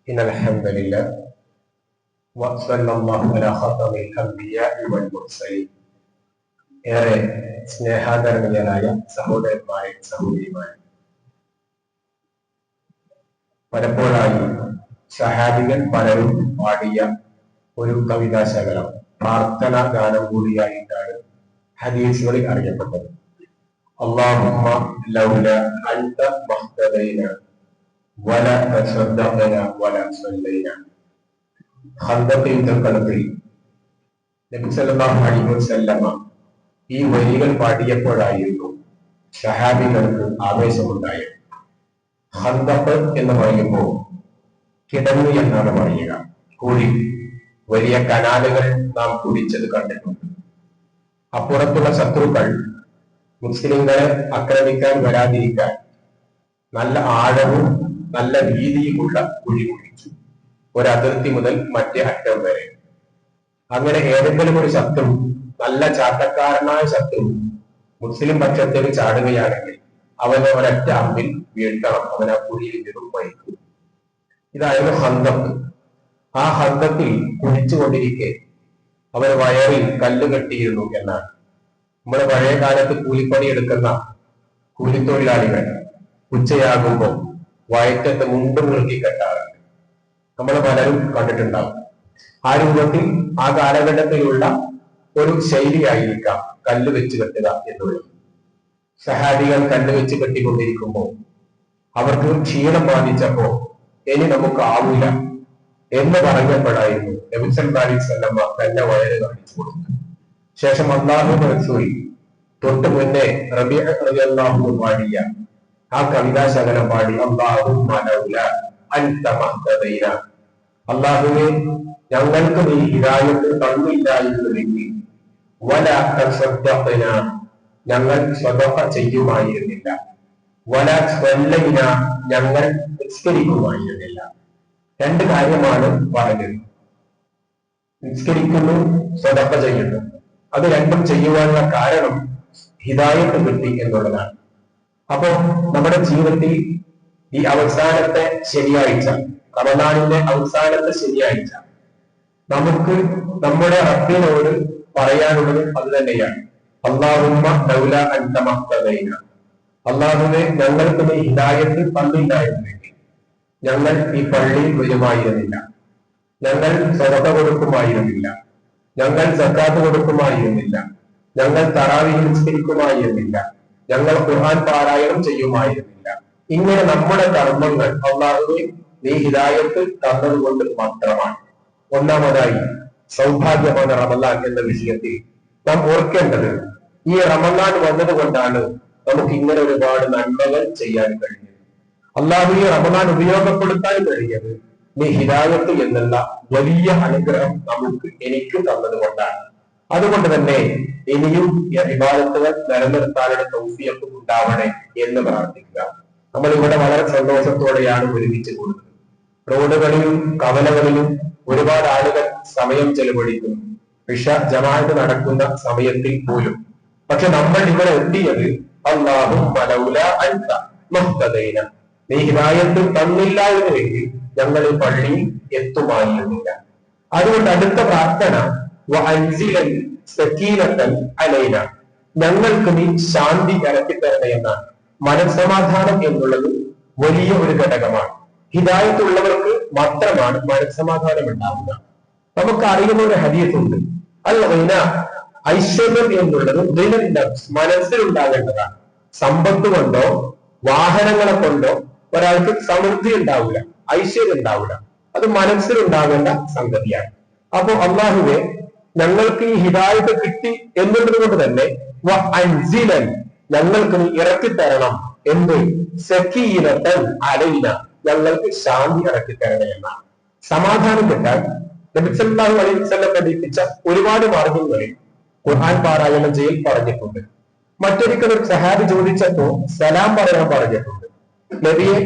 إن الحمد لله وصلى الله على خاتم الأنبياء والمرسلين. ഏറെ സ്നേഹാദരണീയരായ സഹോദരന്മാരെ സഹോദരിമാരെ, പലപ്പോഴായി സഹാബികൾ പലരും പാടിയ ഒരു കവിതാശകലം പ്രാർത്ഥനാ ഗാനം കൂടിയായിട്ടാണ് ഹദീസുകളിൽ അറിയപ്പെട്ടത്. അല്ലാഹുമ്മ ലൗല അൻത മഹ്തദൈന വല തസദ്ദഖന വല സല്ലൈന. ഖന്ദഖ് യുദ്ധക്കളത്തിൽ നബി സല്ലല്ലാഹു അലൈഹി വസല്ലമ ഈ വരികൾ പാടിയപ്പോഴായിരുന്നു സഹാബികൾക്ക് ആവേശമുണ്ടായത്. ഖന്ദഖ് എന്ന് പറയുമ്പോൾ കിടങ്ങ് എന്നാണ് പറയുക. കുഴി, വലിയ കനാലുകൾ നാം കുടിച്ചത് കണ്ടിട്ടുണ്ട്. അപ്പുറത്തുള്ള ശത്രുക്കൾ മുസ്ലിങ്ങളെ ആക്രമിക്കാൻ വരാതിരിക്കാൻ നല്ല ആഴവും നല്ല വീതിയുമുള്ള കുഴി കുഴിച്ചു, ഒരതിർത്തി മുതൽ മറ്റേ അറ്റം വരെ. അങ്ങനെ ഏതെങ്കിലും ഒരു ശത്രു, നല്ല ചാട്ടക്കാരനായ ശത്രു മുസ്ലിം പക്ഷത്തേക്ക് ചാടുകയാണെങ്കിൽ അവനെ ഒരൊറ്റ അമ്പിൽ വീഴ്ത്തണം, അവൻ ആ കുഴിയിൽ നിന്നും മരിക്കും. ഇതായിരുന്നു ഖന്ദഖ്. ആ ഖന്ദഖിൽ കുഴിച്ചുകൊണ്ടിരിക്കെ അവർ വയറിൽ കല്ല് കെട്ടിയിരുന്നു എന്നാണ്. നമ്മുടെ പഴയ കാലത്ത് കൂലിപ്പണി എടുക്കുന്ന കൂലിത്തൊഴിലാളികൾ ഉച്ചയാകുമ്പോൾ വയറ്റത്ത് മുണ്ടും മുറുക്കി കെട്ടാറുണ്ട്. നമ്മൾ പലരും കണ്ടിട്ടുണ്ടാവും. ആ രൂപത്തിൽ ആ കാലഘട്ടത്തിലുള്ള ഒരു ശൈലിയായിരിക്കാം കല്ല് വെച്ച് കെട്ടുക എന്നുള്ളത്. സഹാബികൾ കല്ല് വെച്ച് കെട്ടിക്കൊണ്ടിരിക്കുമ്പോൾ അവർക്ക് ക്ഷീണം ബാധിച്ചപ്പോ ഇനി നമുക്ക് ആവില്ല എന്ന് പറഞ്ഞപ്പോഴായിരുന്നു നബി സല്ലല്ലാഹു അലൈഹി വസല്ലം തന്റെ വയറ് കാണിച്ചു കൊടുത്തു. ശേഷം അല്ലാഹുവിന്റെ റസൂൽ തൊട്ട് മുന്നേ റബീഅ റളിയല്ലാഹു അൻഹു പാടിയ ആ കവിതാശകലം പാടി, അല്ലാഹുമ്മ ലൗല അൻത മഹ്തദൈന, അല്ലാഹുവേ ഞങ്ങൾക്ക് നീ ഹിദായത്ത് തന്നില്ലായിരുന്നെങ്കിൽ വല തസദ്ദഖന, ഞങ്ങൾ സ്വതഖ ചെയ്യുമായിരുന്നില്ല, വല സ്വല്ലൈന, ഞങ്ങൾ നിസ്കരിക്കുമായിരുന്നില്ല. രണ്ട് കാര്യമാണ് പറഞ്ഞത്. നിസ്കരിക്കുന്നു, സ്വതഖ ചെയ്യുന്നു. അത് രണ്ടും ചെയ്യുവാനുള്ള കാരണം ഹിദായത്ത് കിട്ടി എന്നുള്ളതാണ്. അപ്പോ നമ്മുടെ ജീവിതത്തിൽ ഈ അവസാനത്തെ ശനിയാഴ്ച, റമദാനിന്റെ അവസാനത്തെ ശനിയാഴ്ച, നമുക്ക് നമ്മുടെ റബ്ബിനോട് പറയാനുള്ളത് അത് തന്നെയാണ്. അല്ലാഹുമ്മ ലൗല അൻത മഹ്തദൈന, അല്ലാഹുവേ ഞങ്ങൾക്ക് നീ ഹിദായത്ത് തന്നില്ലായിരുന്നെങ്കിൽ ഞങ്ങൾ ഈ പള്ളിയിൽ വരുമായിരുന്നില്ല, ഞങ്ങൾ സ്വതഖ കൊടുക്കുമായിരുന്നില്ല, ഞങ്ങൾ സക്കാത്ത് കൊടുക്കുമായിരുന്നില്ല, ഞങ്ങൾ തറാവീഹ് നിസ്കരിക്കുമായിരുന്നില്ല, ഞങ്ങൾ ഖുർആൻ പാരായണം ചെയ്യുമായിരുന്നില്ല. ഇങ്ങനെ നമ്മുടെ കർമ്മങ്ങൾ അല്ലാഹുവേ നീ ഹിദായത്ത് തന്നതുകൊണ്ട് മാത്രമാണ്. ഒന്നാമതായി സൗഭാഗ്യമാണ് റമദാൻ എന്ന വിഷയത്തിൽ നാം ഓർക്കേണ്ടത്, ഈ റമദാൻ വന്നത് കൊണ്ടാണ് നമുക്ക് ഇങ്ങനെ ഒരുപാട് നന്മകൾ ചെയ്യാൻ കഴിഞ്ഞത്. അല്ലാഹു ഈ റമദാൻ ഉപയോഗപ്പെടുത്താൻ കഴിഞ്ഞത് നീ ഹിദായത്ത് എന്നുള്ള വലിയ അനുഗ്രഹം എനിക്ക് തന്നത് കൊണ്ടാണ്. അതുകൊണ്ട് തന്നെ ഇനിയും ഇബാദത്തുകൾ നിലനിർത്താനുള്ള തൗഫീഖ് ഉണ്ടാവണേ എന്ന് പ്രാർത്ഥിക്കുക. നമ്മൾ ഇവിടെ വളരെ സന്തോഷത്തോടെയാണ് ഒരുമിച്ച് കൂടുന്നത്. റോഡുകളിലും കവലകളിലും ഒരുപാട് ആളുകൾ സമയം ചെലവഴിക്കുന്നു, ഇശ ജമാഅത്ത് നടക്കുന്ന സമയത്തിൽ പോലും. പക്ഷെ നമ്മൾ ഇവിടെ എത്തിയത് അല്ലാഹുമ്മ ലൗല അൻത മഹ്തദൈന, നീ ഹിദായത്ത് തന്നില്ലായിരുന്നെങ്കിൽ ഞങ്ങൾ ഈ പള്ളിയിൽ എത്തുമായിരുന്നില്ല. അതുകൊണ്ട് അടുത്ത പ്രാർത്ഥന വഅൻസിലൻ സകീനതൻ അലൈന, ഞങ്ങൾക്ക് നീ ശാന്തി ഇറക്കിത്തരണേ എന്നാണ്. മനസ്സമാധാനം എന്നുള്ളത് വലിയ ഒരു ഘടകമാണ്. ഹിദായത്ത് ഉള്ളവർക്ക് മാത്രമാണ് മനസ്സമാധാനം ഉണ്ടാവുക. നമുക്ക് അറിയുന്ന ഒരു ഹദീസുണ്ട്, അൽ ഗിന, ഐശ്വര്യം എന്നുള്ളത് മനസ്സിലുണ്ടാകേണ്ടതാണ്. സമ്പത്ത് കൊണ്ടോ വാഹനങ്ങളെ കൊണ്ടോ ഒരാൾക്ക് സമൃദ്ധി ഉണ്ടാവില്ല, ഐശ്വര്യം ഉണ്ടാവില്ല. അത് മനസ്സിലുണ്ടാകേണ്ട സംഗതിയാണ്. അപ്പോ അല്ലാഹുവേ ഞങ്ങൾക്ക് ഈ ഹിദായത്ത് കിട്ടി എന്നുള്ളത് കൊണ്ട് തന്നെ വഅൻസിലൻ, ഞങ്ങൾക്ക് നീ ഇറക്കിത്തരണം എന്ത്, സകീനതൻ അലൈന, ഞങ്ങൾക്ക് ശാന്തി ഇറക്കിത്തരണം എന്നാണ്. സമാധാനം കിട്ടാൻ നബി സല്ലല്ലാഹു അലൈഹി വസല്ലം പഠിപ്പിച്ച ഒരുപാട് മാർഗങ്ങളിൽ ഖുർആൻ പാരായണം ചെയ്യൽ പറഞ്ഞിട്ടുണ്ട്. മറ്റൊരിക്കൽ ഒരു സഹാബി ചോദിച്ചപ്പോ സലാം പറയാൻ പറഞ്ഞിട്ടുണ്ട്. നബിയെ,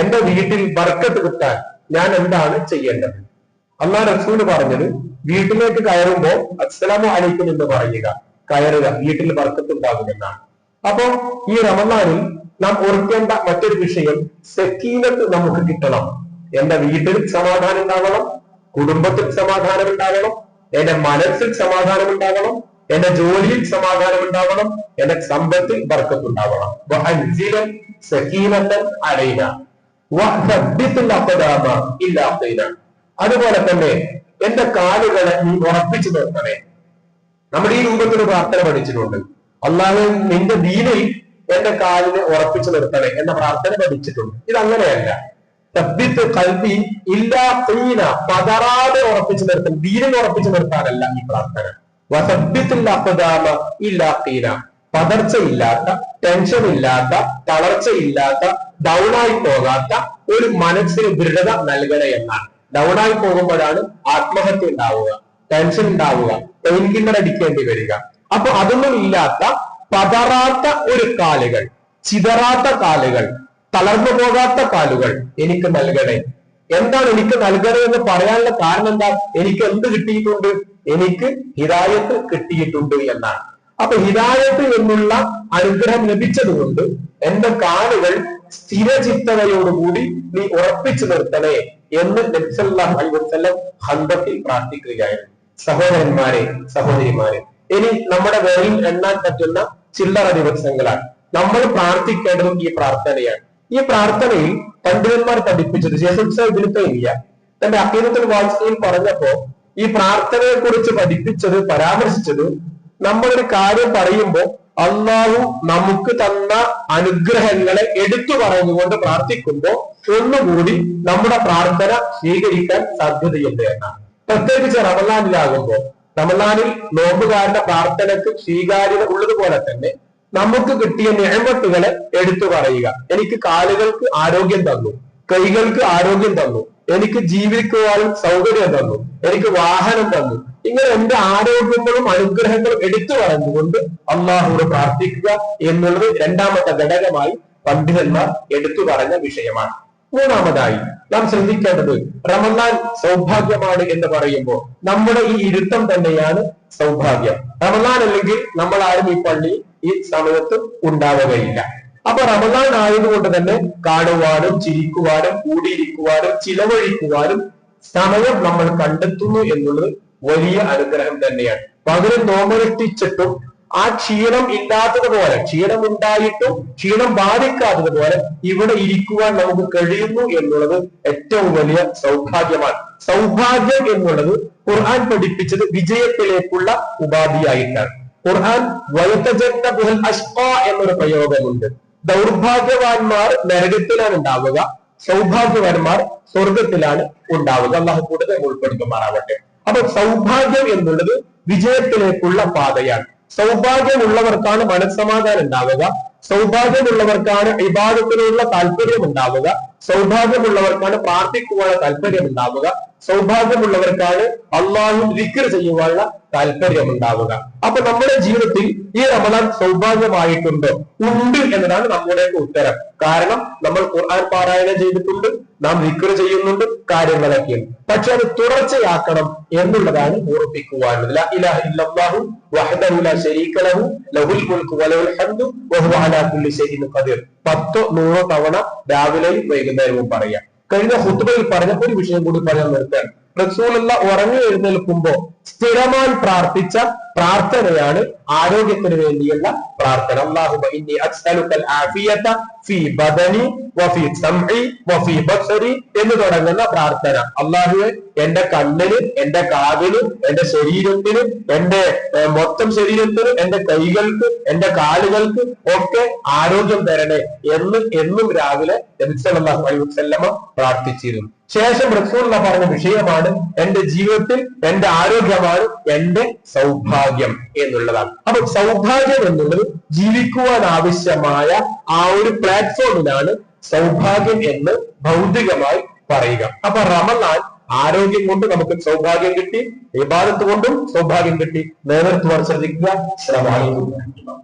എന്റെ വീട്ടിൽ ബർക്കത്ത് കിട്ടാൻ ഞാൻ എന്താണ് ചെയ്യേണ്ടത്? അല്ലാഹു റസൂൽ പറഞ്ഞത്, വീട്ടിലേക്ക് കയറുമ്പോ അസ്സലാമു അലൈക്കും എന്ന് പറയുക, കയറുക, വീട്ടിൽ ബർക്കത്ത് ഉണ്ടാകുമെന്നാണ്. അപ്പോ ഈ റമദാനിൽ നാം ഓർക്കേണ്ട മറ്റൊരു വിഷയം, സക്കീനത്ത് നമുക്ക് കിട്ടണം എന്റെ വീട്ടിൽ സമാധാനം ഉണ്ടാവണം, കുടുംബത്തിൽ സമാധാനം ഉണ്ടാവണം, എന്റെ മനസ്സിൽ സമാധാനം ഉണ്ടാവണം, എന്റെ ജോലിയിൽ സമാധാനം ഉണ്ടാവണം, എന്റെ സമ്പത്തിൽ ബർക്കത്തുണ്ടാവണം. അതുപോലെ തന്നെ എന്റെ കാലുകളെ നീ ഉറപ്പിച്ചു നിർത്തണേ. നമ്മുടെ ഈ രൂപത്തിൽ പ്രാർത്ഥന പഠിച്ചിട്ടുണ്ട്. അല്ലാഹു നിന്റെ ദീനിൽ എന്റെ കാലിനെ ഉറപ്പിച്ചു നിർത്തണേ എന്ന പ്രാർത്ഥന പഠിച്ചിട്ടുണ്ട്. ഇതങ്ങനെയല്ല. തബ്ബിത്ത് ഖൽബി ഇല്ലാ ഖീന, പതറാതെ ഉറപ്പിച്ചു നിർത്തൽ, ദീനിൽ ഉറപ്പിച്ചു നിർത്താനല്ല ഈ പ്രാർത്ഥന. വസബ്ബിത്തുൽ അഖ്ദാമ ഇല്ലാ ഖീന, പതർച്ചയില്ലാത്ത, ടെൻഷൻ ഇല്ലാത്ത, തളർച്ചയില്ലാത്ത, ഡൗണായി പോകാത്ത ഒരു മനസ്സിന് ദൃഢത നൽകണേ എന്നാണ്. ഡൗണായി പോകുമ്പോഴാണ് ആത്മഹത്യ ഉണ്ടാവുക, ടെൻഷൻ ഉണ്ടാവുക, പെയിൻ കില്ലർ അടിക്കേണ്ടി വരിക. അപ്പൊ അതൊന്നും ഇല്ലാത്ത, പതറാത്ത ഒരു കാലുകൾ, ചിതറാത്ത കാലുകൾ, തളർന്നു പോകാത്ത കാലുകൾ എനിക്ക് നൽകണേ. എന്താണ് എനിക്ക് നൽകണേ എന്ന് പറയാനുള്ള കാരണം എന്താ? എനിക്ക് എന്ത് കിട്ടിയിട്ടുണ്ട്? എനിക്ക് ഹിദായത്ത് കിട്ടിയിട്ടുണ്ട് എന്നാണ്. അപ്പൊ ഹിദായത്ത് എന്നുള്ള അനുഗ്രഹം ലഭിച്ചതുകൊണ്ട് എന്റെ കാലുകൾ സ്ഥിരചിത്തതയോടുകൂടി നീ ഉറപ്പിച്ചു നിർത്തണേ എന്ന് നബി സല്ലല്ലാഹു അലൈഹി വസല്ലം ഖന്തത്തിൽ പ്രാർത്ഥിക്കുകയായിരുന്നു. സഹോദരന്മാരെ, സഹോദരിമാരെ, ഇനി നമ്മുടെ വിരലിൽ എണ്ണാൻ പറ്റുന്ന ചില്ലറ ദിവസങ്ങളാണ് നമ്മൾ പ്രാർത്ഥിക്കേണ്ടതും ഈ പ്രാർത്ഥനയാണ്. ഈ പ്രാർത്ഥനയിൽ പണ്ഡിതന്മാർ പഠിപ്പിച്ചത് ഇല്ല തന്റെ അഖീദത്തുൽ വാസിയിൽ പറഞ്ഞപ്പോ ഈ പ്രാർത്ഥനയെ കുറിച്ച് പഠിപ്പിച്ചത്, പരാമർശിച്ചത്, നമ്മളൊരു കാര്യം പറയുമ്പോൾ അള്ളാഹു നമുക്ക് തന്ന അനുഗ്രഹങ്ങളെ എടുത്തു പറഞ്ഞുകൊണ്ട് പ്രാർത്ഥിക്കുമ്പോൾ ഒന്നുകൂടി നമ്മുടെ പ്രാർത്ഥന സ്വീകരിക്കാൻ സാധ്യതയുണ്ട് എന്നാണ്. പ്രത്യേകിച്ച് റമളാനിലാകുമ്പോൾ, റമളാനിൽ നോമ്പുകാരുടെ പ്രാർത്ഥനയ്ക്ക് സ്വീകാര്യത ഉള്ളതുപോലെ തന്നെ നമുക്ക് കിട്ടിയ നിഅമത്തുകളെ എടുത്തു പറയുക. എനിക്ക് കാലുകൾക്ക് ആരോഗ്യം തന്നു, കൈകൾക്ക് ആരോഗ്യം തന്നു, എനിക്ക് ജീവിക്കുവാനും സൗകര്യം തന്നു, എനിക്ക് വാഹനം തന്നു. ഇങ്ങനെ എന്റെ ആരോഗ്യങ്ങളും അനുഗ്രഹങ്ങളും എടുത്തു പറഞ്ഞുകൊണ്ട് അള്ളാഹുവോട് പ്രാർത്ഥിക്കുക എന്നുള്ളത് രണ്ടാമത്തെ ഘടകമായി പണ്ഡിതന്മാർ എടുത്തു പറഞ്ഞ വിഷയമാണ്. മൂന്നാമതായി നാം ശ്രദ്ധിക്കേണ്ടത്, റമളാൻ സൗഭാഗ്യമാണ് എന്ന് പറയുമ്പോൾ നമ്മുടെ ഈ ഇരുത്തം തന്നെയാണ് സൗഭാഗ്യം. റമളാൻ അല്ലെങ്കിൽ നമ്മൾ ആരും ഈ പള്ളി ഈ സമയത്ത് ഉണ്ടാവുകയില്ല. അപ്പൊ റമളാൻ ആയതുകൊണ്ട് തന്നെ കാണുവാനും ചിരിക്കുവാനും കൂടിയിരിക്കുവാനും ചിലവഴിക്കുവാനും സമയം നമ്മൾ കണ്ടെത്തുന്നു എന്നുള്ളത് വലിയ അനുഗ്രഹം തന്നെയാണ്. പകരം നോമ്പനുഷ്ഠിച്ചിട്ടും ആ ക്ഷീണം ഇല്ലാത്തതുപോലെ, ക്ഷീണം ഉണ്ടായിട്ടും ക്ഷീണം ബാധിക്കാത്തതുപോലെ ഇവിടെ ഇരിക്കുവാൻ നമുക്ക് കഴിയുന്നു എന്നുള്ളത് ഏറ്റവും വലിയ സൗഭാഗ്യമാണ്. സൗഭാഗ്യം എന്നുള്ളത് ഖുർആൻ പഠിപ്പിച്ചത് വിജയത്തിലേക്കുള്ള ഉപാധിയായിട്ടാണ്. ഖുർആൻ എന്നൊരു പ്രയോഗമുണ്ട്. ദൗർഭാഗ്യവാന്മാർ നരകത്തിലാണ് ഉണ്ടാവുക, സൗഭാഗ്യവാന്മാർ സ്വർഗത്തിലാണ് ഉണ്ടാവുക. അള്ളാഹു കൂടുതൽ ഉൾപ്പെടുത്തുമാറാവട്ടെ. അപ്പൊ സൗഭാഗ്യം എന്നുള്ളത് വിജയത്തിലേക്കുള്ള പാതയാണ്. സൗഭാഗ്യമുള്ളവർക്കാണ് മനസ്സമാധാനം ഉണ്ടാവുക, സൗഭാഗ്യമുള്ളവർക്കാണ് ഇബാദത്തിനുള്ള താല്പര്യം ഉണ്ടാവുക, സൗഭാഗ്യമുള്ളവർക്കാണ് പ്രാർത്ഥിക്കുവാനുള്ള താല്പര്യം ഉണ്ടാവുക, സൗഭാഗ്യമുള്ളവർക്കാണ് അള്ളാഹു ദിക്ർ ചെയ്യുവാനുള്ള താല്പര്യം ഉണ്ടാവുക. അപ്പൊ നമ്മുടെ ജീവിതത്തിൽ ഈ റമളാൻ സൗഭാഗ്യമായിട്ടുണ്ടോ? ഉണ്ട് എന്നതാണ് നമ്മുടെ ഉത്തരം. കാരണം നമ്മൾ ഖുർആൻ പാരായണം ചെയ്തിട്ടുണ്ട്, നാം ദിക്ർ ചെയ്യുന്നുണ്ട്, കാര്യങ്ങളൊക്കെയുണ്ട്. പക്ഷെ അത് തുടർച്ചയാക്കണം എന്നുള്ളതാണ് ഓർപ്പിക്കുവാനുള്ളത്. ലാ ഇലാഹ ഇല്ലല്ലാഹു വഹ്ദഹു ലാ ശരീക ലഹു ലഹുൽ മുൽക്കു വലഹുൽ ഹംദു വഹുവ അലാ കുല്ലി ശൈഇൻ ഖദീർ. 10-100 തവണ രാവിലെയും വൈകുന്നേരവും പറയാം. കഴിഞ്ഞ ഖുത്ബയിൽ പറഞ്ഞപ്പോൾ ഒരു വിഷയം കൂടി പറയാൻ നിർത്തുകയാണ്. റസൂലുള്ളാഹി ഉറങ്ങി എഴുന്നേൽക്കുമ്പോ സ്ഥിരമായി പ്രാർത്ഥിച്ച പ്രാർത്ഥനയാണ് ആരോഗ്യത്തിന് വേണ്ടിയുള്ള പ്രാർത്ഥന. അല്ലാഹുമ്മ ഇന്നി അസ്അലുക്കൽ ആഫിയത ഫീ ബദനി വഫീ സംഇ വഫീ ബസരി എന്ന് തുടങ്ങുന്ന പ്രാർത്ഥന. അല്ലാഹുവേ, എന്റെ കണ്ണിന്, എന്റെ കാതിന്, എന്റെ ശരീരത്തിന്, എന്റെ മൊത്തം ശരീരത്തിന്, എന്റെ കൈകൾക്ക്, എന്റെ കാലുകൾക്ക് ഒക്കെ ആരോഗ്യം തരണേ എന്ന് എന്നും രാവിലെ നബി സല്ലല്ലാഹു അലൈഹി വസല്ലമ പ്രാർത്ഥിച്ചിരുന്നു. ശേഷം റസൂലുള്ളാഹി പറഞ്ഞ വിഷയമാണ് എന്റെ ജീവിതത്തിൽ എന്റെ ആരോഗ്യമാണ് എന്റെ സൗഭാഗ്യം എന്നുള്ളതാണ്. അപ്പൊ സൗഭാഗ്യം എന്നുള്ളത് ജീവിക്കുവാൻ ആവശ്യമായ ആ ഒരു പ്ലാറ്റ്ഫോമിലാണ് സൗഭാഗ്യം എന്ന് ഭൗതികമായി പറയുക. അപ്പൊ റമളാൻ ആരോഗ്യം കൊണ്ട് നമുക്ക് സൗഭാഗ്യം കിട്ടി, ഇബാദത്ത് കൊണ്ടും സൗഭാഗ്യം കിട്ടി. നേതൃത്വം ശ്രദ്ധിക്കുക. അസ്സലാമു അലൈക്കും.